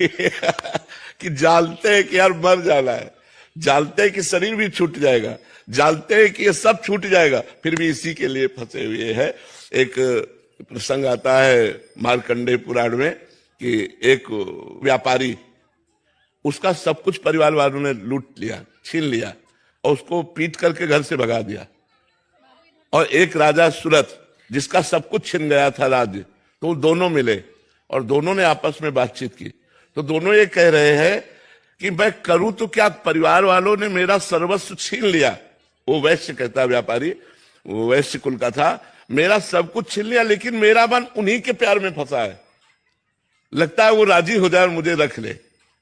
कि जानते हैं कि यार मर जाना है, जानते हैं कि शरीर भी छूट जाएगा, जानते हैं कि ये सब छूट जाएगा, फिर भी इसी के लिए फंसे हुए हैं। एक प्रसंग आता है मार्कंडेय पुराण में कि एक व्यापारी, उसका सब कुछ परिवार वालों ने लूट लिया, छीन लिया और उसको पीट करके घर से भगा दिया। और एक राजा सूरत, जिसका सब कुछ छिन गया था राज्य, तो दोनों मिले और दोनों ने आपस में बातचीत की। तो दोनों ये कह रहे हैं कि मैं करूं तो क्या, परिवार वालों ने मेरा सर्वस्व छीन लिया। वो वैश्य कहता, व्यापारी वो वैश्य कुल का था, मेरा सब कुछ छीन लिया, लेकिन मेरा मन उन्हीं के प्यार में फंसा है। लगता है वो राजी हो जाए और मुझे रख ले,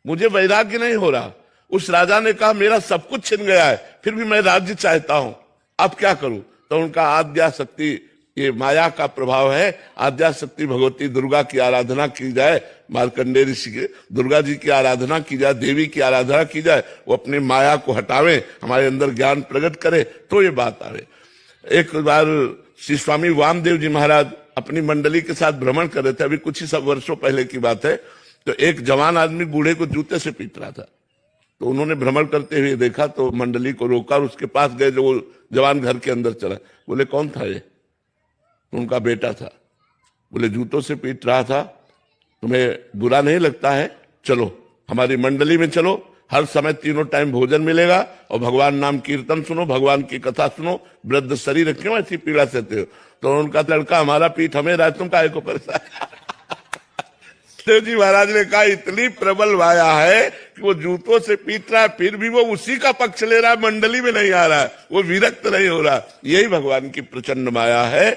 मुझे वैराग्य नहीं हो रहा। उस राजा ने कहा मेरा सब कुछ छिन गया है, फिर भी मैं राज्य चाहता हूं, अब क्या करूं। तो उनका आद्या शक्ति, ये माया का प्रभाव है, आद्या शक्ति भगवती दुर्गा की आराधना की जाए, मार्कंडेय ऋषि के दुर्गा जी की आराधना की जाए, देवी की आराधना की जाए, वो अपनी माया को हटावे, हमारे अंदर ज्ञान प्रकट करे, तो ये बात आवे। एक बार श्री स्वामी वामदेव जी महाराज अपनी मंडली के साथ भ्रमण कर रहे थे, अभी कुछ ही सब वर्षों पहले की बात है। तो एक जवान आदमी बूढ़े को जूते से पीट रहा था, तो उन्होंने भ्रमण करते हुए देखा, तो मंडली को रोका और उसके पास गए। जो वो जवान घर के अंदर चला, बोले कौन था ये? उनका बेटा था। बोले जूतों से पीट रहा था, तुम्हें बुरा नहीं लगता है? चलो हमारी मंडली में चलो, हर समय तीनों टाइम भोजन मिलेगा और भगवान नाम कीर्तन सुनो, भगवान की कथा सुनो, वृद्ध शरीर क्यों ऐसी पीड़ा सहते हो? तो उनका लड़का, हमारा पीठ हमें रहा, तुम काहे को परेशान? देव जी महाराज ने कहा इतनी प्रबल माया है कि वो जूतों से पीट रहा है, फिर भी वो उसी का पक्ष ले रहा है, मंडली में नहीं आ रहा है, वो विरक्त नहीं हो रहा। यही भगवान की प्रचंड माया है।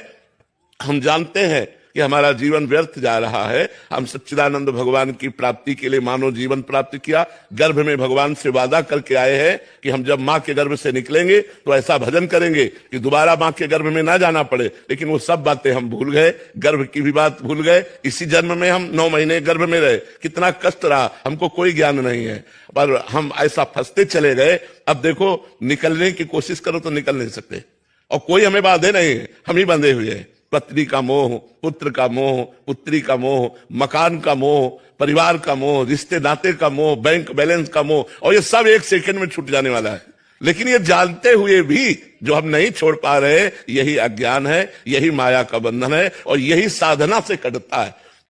हम जानते हैं कि हमारा जीवन व्यर्थ जा रहा है। हम सच्चिदानंद भगवान की प्राप्ति के लिए मानव जीवन प्राप्त किया, गर्भ में भगवान से वादा करके आए हैं कि हम जब माँ के गर्भ से निकलेंगे तो ऐसा भजन करेंगे कि दोबारा माँ के गर्भ में ना जाना पड़े। लेकिन वो सब बातें हम भूल गए, गर्भ की भी बात भूल गए। इसी जन्म में हम 9 महीने गर्भ में रहे, कितना कष्ट रहा, हमको कोई ज्ञान नहीं है, पर हम ऐसा फंसते चले गए। अब देखो निकलने की कोशिश करो तो निकल नहीं सकते, और कोई हमें बांधे नहीं है, हम ही बंधे हुए हैं। पत्नी का मोह, पुत्र का मोह, पुत्री का मोह, मकान का मोह, परिवार का मोह, रिश्ते नाते का मोह, बैंक बैलेंस का मोह, और ये सब एक सेकंड में छूट जाने वाला है। लेकिन ये जानते हुए भी जो हम नहीं छोड़ पा रहे, यही अज्ञान है, यही माया का बंधन है, और यही साधना से कटता है।